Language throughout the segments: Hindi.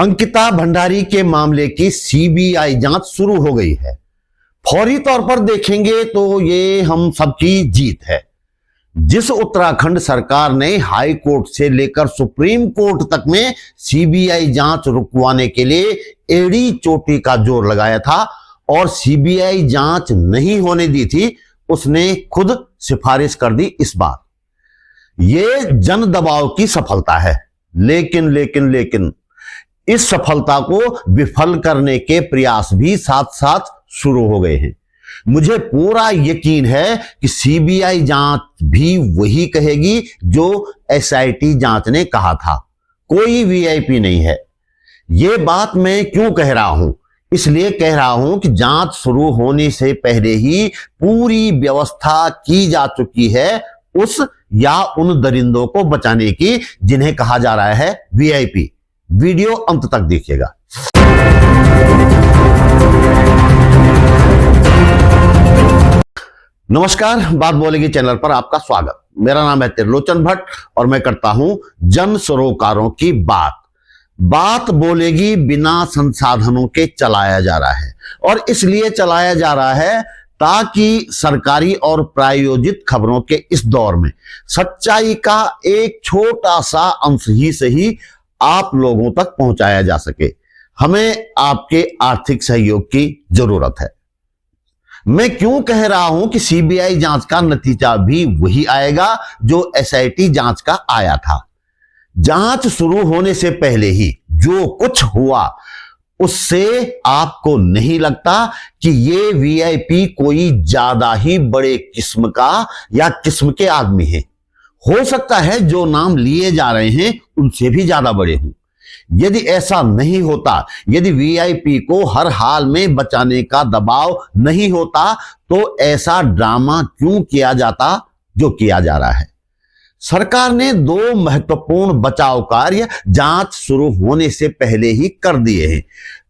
अंकिता भंडारी के मामले की सीबीआई जांच शुरू हो गई है। फौरी तौर पर देखेंगे तो ये हम सबकी जीत है। जिस उत्तराखंड सरकार ने हाई कोर्ट से लेकर सुप्रीम कोर्ट तक में सीबीआई जांच रुकवाने के लिए एड़ी चोटी का जोर लगाया था और सीबीआई जांच नहीं होने दी थी, उसने खुद सिफारिश कर दी इस बार। ये जन दबाव की सफलता है, लेकिन इस सफलता को विफल करने के प्रयास भी साथ साथ शुरू हो गए हैं। मुझे पूरा यकीन है कि सीबीआई जांच भी वही कहेगी जो एसआईटी जांच ने कहा था, कोई वीआईपी नहीं है। यह बात मैं क्यों कह रहा हूं? इसलिए कह रहा हूं कि जांच शुरू होने से पहले ही पूरी व्यवस्था की जा चुकी है उस या उन दरिंदों को बचाने की जिन्हें कहा जा रहा है वीआईपी। वीडियो अंत तक देखिएगा। नमस्कार, बात बोलेगी चैनल पर आपका स्वागत। मेरा नाम है त्रिलोचन भट्ट और मैं करता हूं जन सरोकारों की बात बोलेगी बिना संसाधनों के चलाया जा रहा है और इसलिए चलाया जा रहा है ताकि सरकारी और प्रायोजित खबरों के इस दौर में सच्चाई का एक छोटा सा अंश ही सही आप लोगों तक पहुंचाया जा सके। हमें आपके आर्थिक सहयोग की जरूरत है। मैं क्यों कह रहा हूं कि सीबीआई जांच का नतीजा भी वही आएगा जो एसआईटी जांच का आया था। जांच शुरू होने से पहले ही जो कुछ हुआ उससे आपको नहीं लगता कि ये वीआईपी कोई ज्यादा ही बड़े किस्म का या किस्म के आदमी है? हो सकता है जो नाम लिए जा रहे हैं उनसे भी ज्यादा बड़े हों। यदि ऐसा नहीं होता, यदि वीआईपी को हर हाल में बचाने का दबाव नहीं होता, तो ऐसा ड्रामा क्यों किया जाता जो किया जा रहा है? सरकार ने 2 महत्वपूर्ण बचाव कार्य जांच शुरू होने से पहले ही कर दिए हैं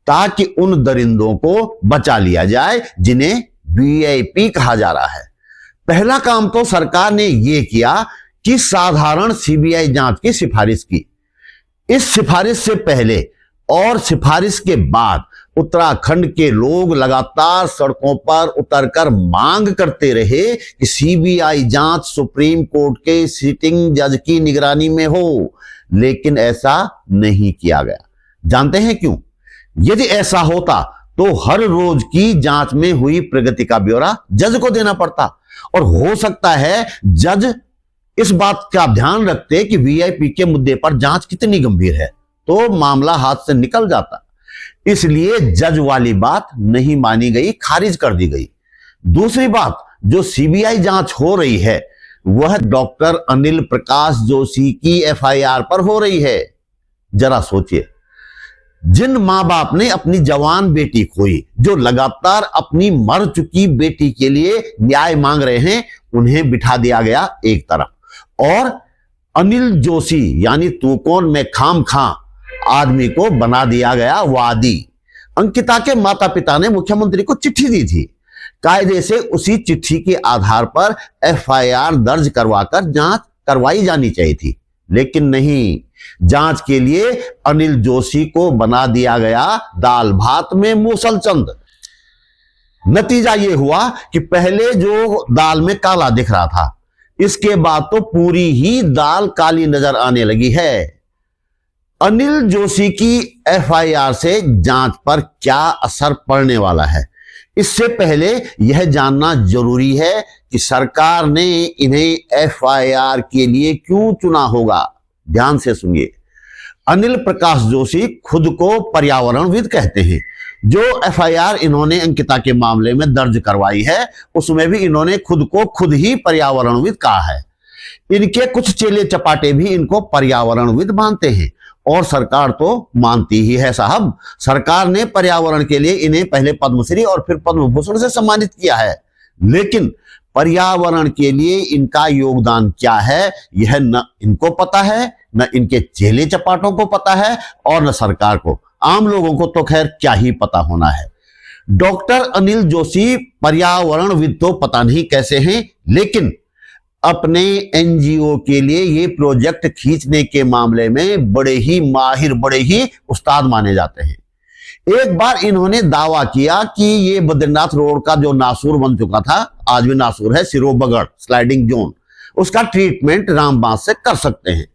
ताकि उन दरिंदों को बचा लिया जाए जिन्हें वीआईपी कहा जा रहा है। पहला काम तो सरकार ने यह किया कि साधारण सीबीआई जांच की सिफारिश की। इस सिफारिश से पहले और सिफारिश के बाद उत्तराखंड के लोग लगातार सड़कों पर उतरकर मांग करते रहे कि सीबीआई जांच सुप्रीम कोर्ट के सिटिंग जज की निगरानी में हो, लेकिन ऐसा नहीं किया गया। जानते हैं क्यों? यदि ऐसा होता तो हर रोज की जांच में हुई प्रगति का ब्यौरा जज को देना पड़ता और हो सकता है जज इस बात का ध्यान रखते कि वीआईपी के मुद्दे पर जांच कितनी गंभीर है, तो मामला हाथ से निकल जाता। इसलिए जज वाली बात नहीं मानी गई, खारिज कर दी गई। दूसरी बात, जो सीबीआई जांच हो रही है वह डॉक्टर अनिल प्रकाश जोशी की एफआईआर पर हो रही है। जरा सोचिए, जिन मां बाप ने अपनी जवान बेटी खोई, जो लगातार अपनी मर चुकी बेटी के लिए न्याय मांग रहे हैं, उन्हें बिठा दिया गया एक तरफ और अनिल जोशी यानी तू कौन मैं खाम खां आदमी को बना दिया गया वादी। अंकिता के माता पिता ने मुख्यमंत्री को चिट्ठी दी थी। कायदे से उसी चिट्ठी के आधार पर एफआईआर दर्ज करवाकर जांच करवाई जानी चाहिए थी, लेकिन नहीं। जांच के लिए अनिल जोशी को बना दिया गया दाल भात में मूसलचंद। नतीजा यह हुआ कि पहले जो दाल में काला दिख रहा था, इसके बाद तो पूरी ही दाल काली नजर आने लगी है। अनिल जोशी की एफआईआर से जांच पर क्या असर पड़ने वाला है, इससे पहले यह जानना जरूरी है कि सरकार ने इन्हें एफआईआर के लिए क्यों चुना होगा। ध्यान से सुनिए। अनिल प्रकाश जोशी खुद को पर्यावरणविद कहते हैं। जो एफआईआर इन्होंने अंकिता के मामले में दर्ज करवाई है उसमें भी इन्होंने खुद को खुद ही पर्यावरणविद कहा है। इनके कुछ चेले चपाटे भी इनको पर्यावरणविद मानते हैं और सरकार तो मानती ही है साहब। सरकार ने पर्यावरण के लिए इन्हें पहले पद्मश्री और फिर पद्म भूषण से सम्मानित किया है, लेकिन पर्यावरण के लिए इनका योगदान क्या है यह न इनको पता है, न इनके चेले चपाटों को पता है और न सरकार को। आम लोगों को तो खैर क्या ही पता होना है। डॉक्टर अनिल जोशी पर्यावरणविद तो पता नहीं कैसे हैं, लेकिन अपने एनजीओ के लिए ये प्रोजेक्ट खींचने के मामले में बड़े ही माहिर, बड़े ही उस्ताद माने जाते हैं। एक बार इन्होंने दावा किया कि ये बद्रीनाथ रोड का जो नासूर बन चुका था, आज भी नासूर है, सिरोबगढ़ स्लाइडिंग जोन, उसका ट्रीटमेंट रामबांस से कर सकते हैं।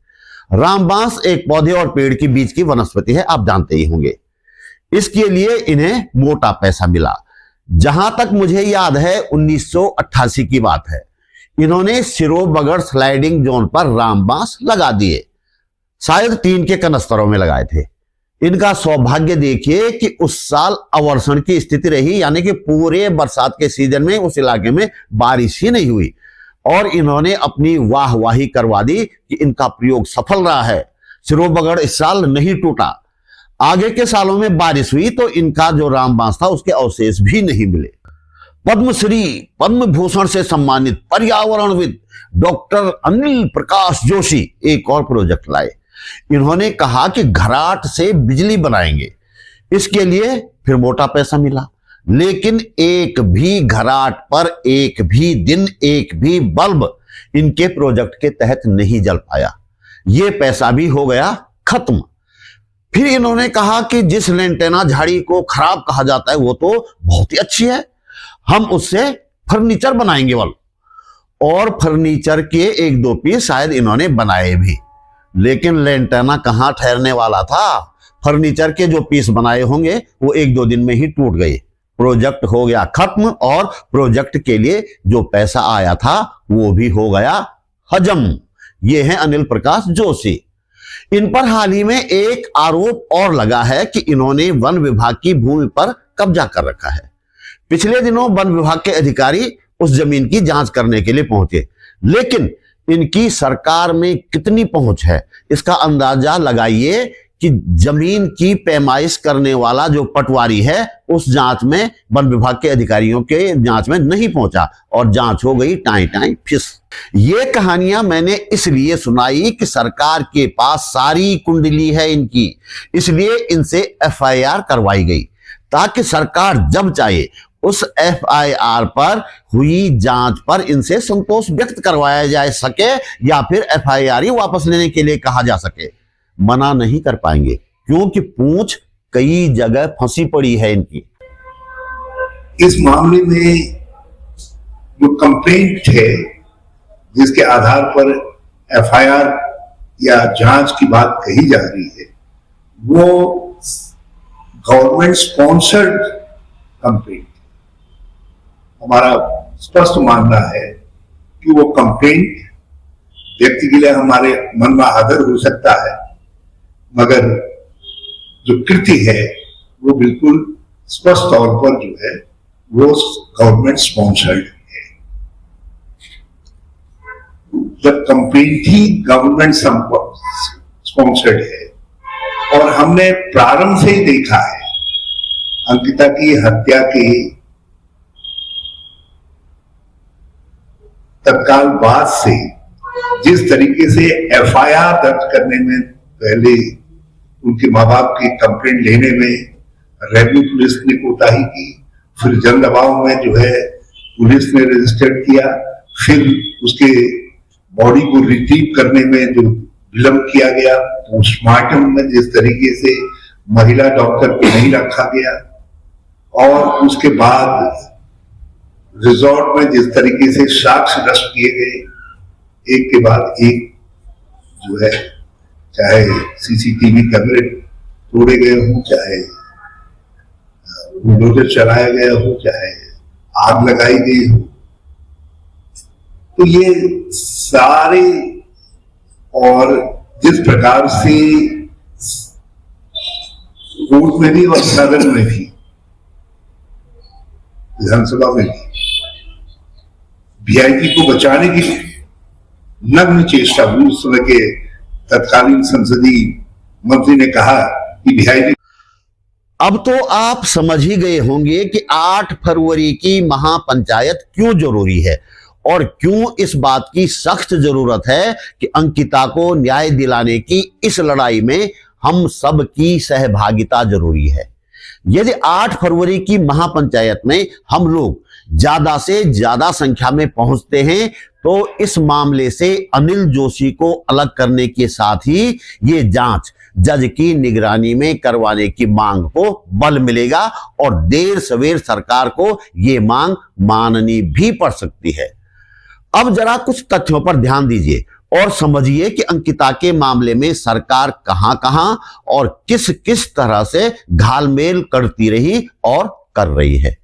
रामबांस एक पौधे और पेड़ के बीच की वनस्पति है, आप जानते ही होंगे। इसके लिए इन्हें मोटा पैसा मिला। जहां तक मुझे याद है 1988 की बात है, इन्होंने सिरोबगढ़ स्लाइडिंग जोन पर रामबांस लगा दिए। शायद टीन के कनस्तरों में लगाए थे। इनका सौभाग्य देखिए कि उस साल अवर्षण की स्थिति रही, यानी कि पूरे बरसात के सीजन में उस इलाके में बारिश ही नहीं हुई और इन्होंने अपनी वाहवाही करवा दी कि इनका प्रयोग सफल रहा है। सिरोबगढ़ इस साल नहीं टूटा। आगे के सालों में बारिश हुई तो इनका जो रामबांस था उसके अवशेष भी नहीं मिले। पद्मश्री, पद्म भूषण से सम्मानित पर्यावरणविद डॉक्टर अनिल प्रकाश जोशी एक और प्रोजेक्ट लाए। इन्होंने कहा कि घराट से बिजली बनाएंगे। इसके लिए फिर मोटा पैसा मिला, लेकिन एक भी घराट पर एक भी दिन एक भी बल्ब इनके प्रोजेक्ट के तहत नहीं जल पाया। ये पैसा भी हो गया खत्म। फिर इन्होंने कहा कि जिस लेंटेना झाड़ी को खराब कहा जाता है वो तो बहुत ही अच्छी है, हम उससे फर्नीचर बनाएंगे वाल। और फर्नीचर के एक दो पीस शायद इन्होंने बनाए भी, लेकिन लेंटेना कहां ठहरने वाला था। फर्नीचर के जो पीस बनाए होंगे वो एक दो दिन में ही टूट गए। प्रोजेक्ट हो गया खत्म और प्रोजेक्ट के लिए जो पैसा आया था वो भी हो गया हजम। ये है अनिल प्रकाश जोशी। इन पर हाल ही में एक आरोप और लगा है कि इन्होंने वन विभाग की भूमि पर कब्जा कर रखा है। पिछले दिनों वन विभाग के अधिकारी उस जमीन की जांच करने के लिए पहुंचे, लेकिन इनकी सरकार में कितनी पहुंच है इसका अंदाजा लगाइए कि जमीन की पैमाइश करने वाला जो पटवारी है उस जांच में वन विभाग के अधिकारियों के जांच में नहीं पहुंचा और जांच हो गई टाई टाई फिस। ये कहानियां मैंने इसलिए सुनाई कि सरकार के पास सारी कुंडली है इनकी, इसलिए इनसे एफआईआर करवाई गई ताकि सरकार जब चाहे उस एफआईआर पर हुई जांच पर इनसे संतोष व्यक्त करवाया जा सके या फिर एफआईआर ही वापस लेने के लिए कहा जा सके। मना नहीं कर पाएंगे क्योंकि पूंछ कई जगह फंसी पड़ी है इनकी। इस मामले में जो कंप्लेंट है जिसके आधार पर एफआईआर या जांच की बात कही जा रही है वो गवर्नमेंट स्पॉन्सर्ड कंप्लेंट। हमारा स्पष्ट मानना है कि वो कंप्लेंट व्यक्ति के लिए हमारे मन में आदर हो सकता है, मगर जो कृति है वो बिल्कुल स्पष्ट तौर पर जो है वो गवर्नमेंट स्पॉन्सर्ड है। जब कंप्लेंट ही गवर्नमेंट स्पॉन्सर्ड है और हमने प्रारंभ से ही देखा है अंकिता की हत्या के तत्काल बाद से जिस तरीके से एफआईआर दर्ज करने में पहले उनके माँ बाप की कंप्लेंट लेने में रेवेन्यू पुलिस ने कोताही की, फिर जन दबाव में जो है पुलिस ने रजिस्टर्ड किया, फिर उसके बॉडी को रिट्रीव करने में जो विलंब किया गया, पोस्टमार्टम में जिस तरीके से महिला डॉक्टर को नहीं रखा गया और उसके बाद रिजॉर्ट में जिस तरीके से साक्ष्य नष्ट किए गए एक के बाद एक जो है, चाहे सीसीटीवी कैमरे तोड़े गए हों, चाहे बुलडोजर चलाया गया हो, चाहे आग लगाई गई हो, तो ये सारे और जिस प्रकार से कोर्ट में भी और सदन में भी विधानसभा में भी वीआईपी को बचाने की नग्न चेष्टा हुई। उस समय के तत्कालीन संसदीय मंत्री ने कहा कि वीआईपी। अब तो आप समझ ही गए होंगे कि 8 फरवरी की महापंचायत क्यों जरूरी है और क्यों इस बात की सख्त जरूरत है कि अंकिता को न्याय दिलाने की इस लड़ाई में हम सब की सहभागिता जरूरी है। यदि 8 फरवरी की महापंचायत में हम लोग ज्यादा से ज्यादा संख्या में पहुंचते हैं तो इस मामले से अनिल जोशी को अलग करने के साथ ही ये जांच जज की निगरानी में करवाने की मांग को बल मिलेगा और देर सवेर सरकार को ये मांग माननी भी पड़ सकती है। अब जरा कुछ तथ्यों पर ध्यान दीजिए और समझिए कि अंकिता के मामले में सरकार कहां-कहां और किस किस तरह से घालमेल करती रही और कर रही है।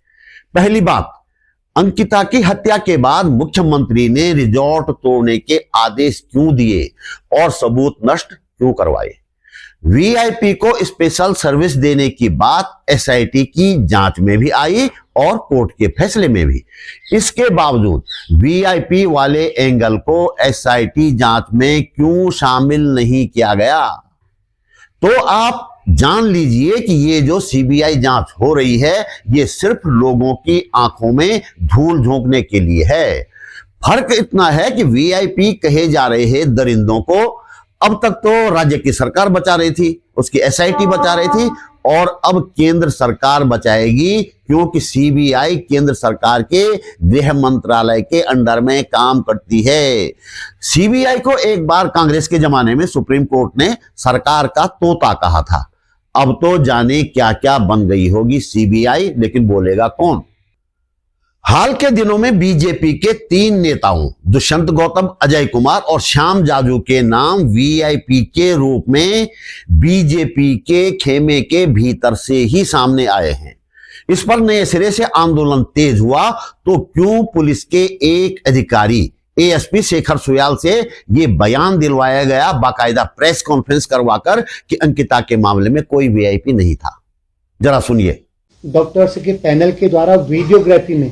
पहली बात, अंकिता की हत्या के बाद मुख्यमंत्री ने रिजॉर्ट तोड़ने के आदेश क्यों दिए और सबूत नष्ट क्यों करवाए? वीआईपी को स्पेशल सर्विस देने की बात एसआईटी की जांच में भी आई और कोर्ट के फैसले में भी। इसके बावजूद वीआईपी वाले एंगल को एसआईटी जांच में क्यों शामिल नहीं किया गया? तो आप जान लीजिए कि ये जो सीबीआई जांच हो रही है ये सिर्फ लोगों की आंखों में धूल झोंकने के लिए है। फर्क इतना है कि वीआईपी कहे जा रहे हैं दरिंदों को अब तक तो राज्य की सरकार बचा रही थी, उसकी एसआईटी बचा रही थी और अब केंद्र सरकार बचाएगी क्योंकि सीबीआई केंद्र सरकार के गृह मंत्रालय के अंडर में काम करती है। सीबीआई को एक बार कांग्रेस के जमाने में सुप्रीम कोर्ट ने सरकार का तोता कहा था। अब तो जाने क्या क्या बन गई होगी सीबीआई, लेकिन बोलेगा कौन? हाल के दिनों में बीजेपी के 3 नेताओं दुष्यंत गौतम, अजय कुमार और श्याम जाजू के नाम वीआईपी के रूप में बीजेपी के खेमे के भीतर से ही सामने आए हैं। इस पर नए सिरे से आंदोलन तेज हुआ तो क्यों पुलिस के एक अधिकारी एएसपी शेखर सुयाल से ये बयान दिलवाया गया बाकायदा प्रेस कॉन्फ्रेंस करवाकर कि अंकिता के मामले में कोई वीआईपी नहीं था? जरा सुनिए। डॉक्टर्स के पैनल के द्वारा वीडियोग्राफी में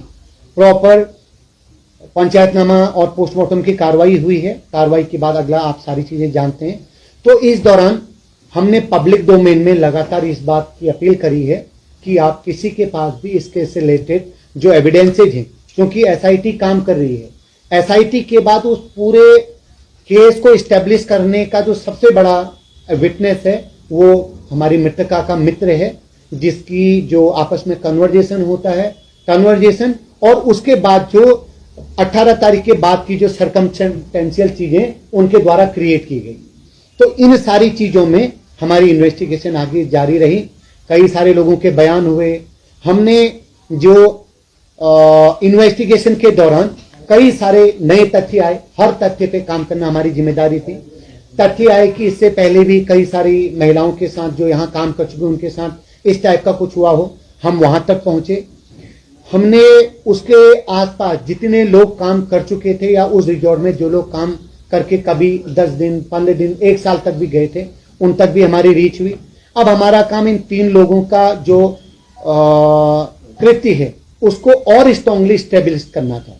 प्रॉपर पंचायतनामा और पोस्टमार्टम की कार्रवाई हुई है। कार्रवाई के बाद अगला आप सारी चीजें जानते हैं। तो इस दौरान हमने पब्लिक डोमेन में लगातार इस बात की अपील करी है कि आप किसी के पास भी इस केस से रिलेटेड जो एविडेंसेज हैं, क्योंकि एसआईटी काम कर रही है, एसआईटी के बाद उस पूरे केस को इस्टेब्लिश करने का जो सबसे बड़ा विटनेस है वो हमारी मृतका का मित्र है, जिसकी जो आपस में कन्वर्जेशन होता है, कन्वर्जेशन और उसके बाद जो 18 तारीख के बाद की जो सर्कमस्टेंशियल चीजें उनके द्वारा क्रिएट की गई। तो इन सारी चीजों में हमारी इन्वेस्टिगेशन आगे जारी रही। कई सारे लोगों के बयान हुए। हमने जो इन्वेस्टिगेशन के दौरान कई सारे नए तथ्य आए। हर तथ्य पे काम करना हमारी जिम्मेदारी थी। तथ्य आए कि इससे पहले भी कई सारी महिलाओं के साथ जो यहाँ काम कर चुके उनके साथ इस टाइप का कुछ हुआ हो, हम वहां तक पहुंचे। हमने उसके आसपास जितने लोग काम कर चुके थे या उस रिजॉर्ट में जो लोग काम करके कभी 10 दिन, 15 दिन, 1 साल तक भी गए थे, उन तक भी हमारी रीच हुई। अब हमारा काम इन 3 लोगों का जो कृत्य है उसको और स्ट्रांगली स्टेबलिश करना था।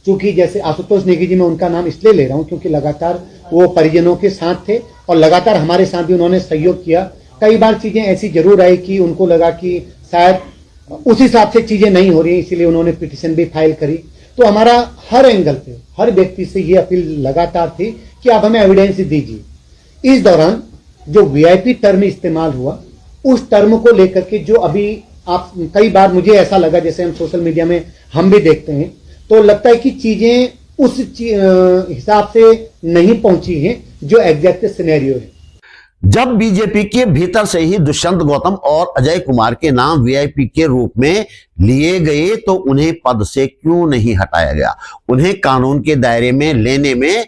क्योंकि जैसे आशुतोष नेगी जी, मैं उनका नाम इसलिए ले रहा हूं क्योंकि लगातार वो परिजनों के साथ थे और लगातार हमारे साथ भी उन्होंने सहयोग किया। कई बार चीजें ऐसी जरूर आई कि उनको लगा कि शायद उस हिसाब से चीजें नहीं हो रही, इसीलिए उन्होंने पिटीशन भी फाइल करी। तो हमारा हर एंगल पे हर व्यक्ति से ये अपील लगातार थी कि आप हमें एविडेंस दीजिए। इस दौरान जो वीआईपी टर्म इस्तेमाल हुआ, उस टर्म को लेकर के जो अभी आप कई बार मुझे ऐसा लगा, जैसे हम सोशल मीडिया में हम भी देखते हैं, तो लगता है कि चीजें उस हिसाब से नहीं पहुंची हैं जो एग्जैक्ट सिनेरियो है। जब बीजेपी के भीतर से ही दुष्यंत गौतम और अजय कुमार के नाम वीआईपी के रूप में लिए गए तो उन्हें पद से क्यों नहीं हटाया गया? उन्हें कानून के दायरे में लेने में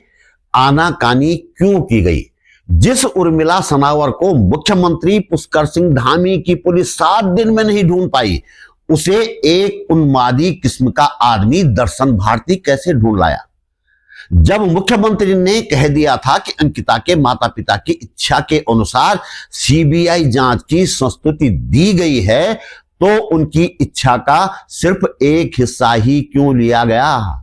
आनाकानी क्यों की गई? जिस उर्मिला सनावर को मुख्यमंत्री पुष्कर सिंह धामी की पुलिस 7 दिन में नहीं ढूंढ पाई, उसे एक उन्मादी किस्म का आदमी दर्शन भारती कैसे ढूंढ लाया? जब मुख्यमंत्री ने कह दिया था कि अंकिता के माता पिता की इच्छा के अनुसार सीबीआई जांच की संस्तुति दी गई है, तो उनकी इच्छा का सिर्फ एक हिस्सा ही क्यों लिया गया?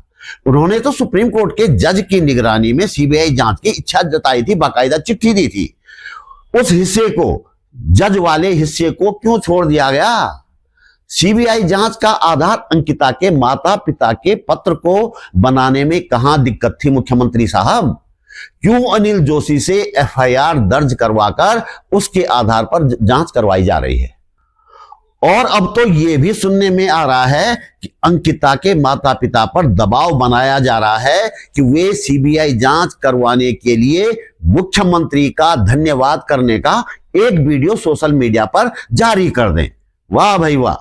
उन्होंने तो सुप्रीम कोर्ट के जज की निगरानी में सीबीआई जांच की इच्छा जताई थी, बाकायदा चिट्ठी दी थी। उस हिस्से को, जज वाले हिस्से को क्यों छोड़ दिया गया? सीबीआई जांच का आधार अंकिता के माता पिता के पत्र को बनाने में कहां दिक्कत थी मुख्यमंत्री साहब? क्यों अनिल जोशी से एफआईआर दर्ज करवाकर उसके आधार पर जांच करवाई जा रही है? और अब तो ये भी सुनने में आ रहा है कि अंकिता के माता पिता पर दबाव बनाया जा रहा है कि वे सीबीआई जांच करवाने के लिए मुख्यमंत्री का धन्यवाद करने का एक वीडियो सोशल मीडिया पर जारी कर दें। वाह भाई वाह,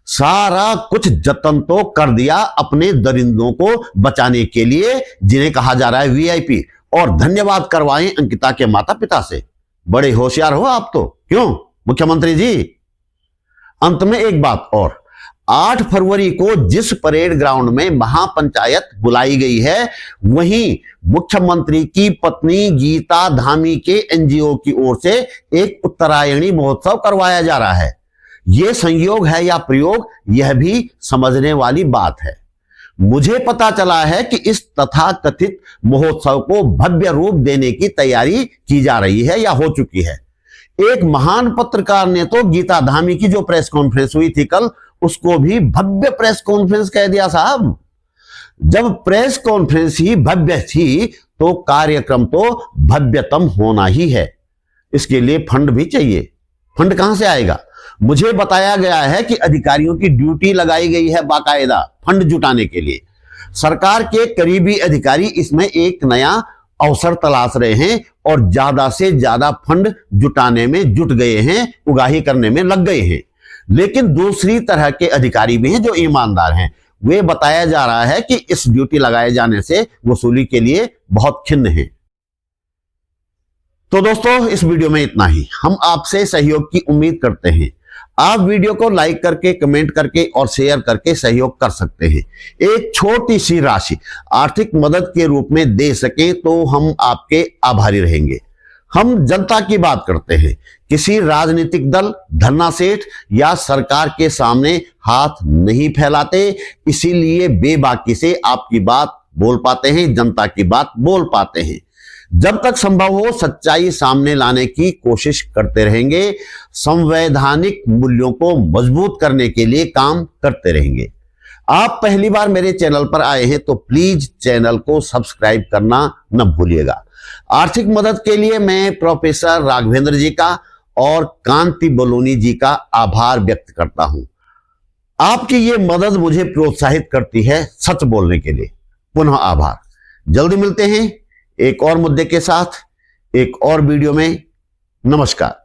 सारा कुछ जतन तो कर दिया अपने दरिंदों को बचाने के लिए जिन्हें कहा जा रहा है वीआईपी, और धन्यवाद करवाएं अंकिता के माता पिता से। बड़े होशियार हो आप तो, क्यों मुख्यमंत्री जी। अंत में एक बात और, 8 फरवरी को जिस परेड ग्राउंड में महापंचायत बुलाई गई है, वहीं मुख्यमंत्री की पत्नी गीता धामी के एनजीओ की ओर से एक उत्तरायणी महोत्सव करवाया जा रहा है। यह संयोग है या प्रयोग, यह भी समझने वाली बात है। मुझे पता चला है कि इस तथाकथित महोत्सव को भव्य रूप देने की तैयारी की जा रही है या हो चुकी है। एक महान पत्रकार ने तो गीता धामी की जो प्रेस कॉन्फ्रेंस हुई थी कल, उसको भी भव्य प्रेस कॉन्फ्रेंस कह दिया साहब। जब प्रेस कॉन्फ्रेंस ही भव्य थी तो कार्यक्रम तो भव्यतम होना ही है। इसके लिए फंड भी चाहिए। फंड कहां से आएगा? मुझे बताया गया है कि अधिकारियों की ड्यूटी लगाई गई है बाकायदा फंड जुटाने के लिए। सरकार के करीबी अधिकारी इसमें एक नया अवसर तलाश रहे हैं और ज्यादा से ज्यादा फंड जुटाने में जुट गए हैं, उगाही करने में लग गए हैं। लेकिन दूसरी तरह के अधिकारी भी हैं जो ईमानदार हैं। वे बताया जा रहा है कि इस ड्यूटी लगाए जाने से वसूली के लिए बहुत खिन्न हैं। तो दोस्तों, इस वीडियो में इतना ही। हम आपसे सहयोग की उम्मीद करते हैं। आप वीडियो को लाइक करके, कमेंट करके और शेयर करके सहयोग कर सकते हैं। एक छोटी सी राशि आर्थिक मदद के रूप में दे सकें तो हम आपके आभारी रहेंगे। हम जनता की बात करते हैं, किसी राजनीतिक दल, धन्ना सेठ या सरकार के सामने हाथ नहीं फैलाते। इसीलिए बेबाकी से आपकी बात बोल पाते हैं, जनता की बात बोल पाते हैं। जब तक संभव हो सच्चाई सामने लाने की कोशिश करते रहेंगे। संवैधानिक मूल्यों को मजबूत करने के लिए काम करते रहेंगे। आप पहली बार मेरे चैनल पर आए हैं तो प्लीज चैनल को सब्सक्राइब करना न भूलिएगा। आर्थिक मदद के लिए मैं प्रोफेसर राघवेंद्र जी का और कांति बलूनी जी का आभार व्यक्त करता हूं। आपकी ये मदद मुझे प्रोत्साहित करती है सच बोलने के लिए। पुनः आभार। जल्दी मिलते हैं एक और मुद्दे के साथ, एक और वीडियो में। नमस्कार।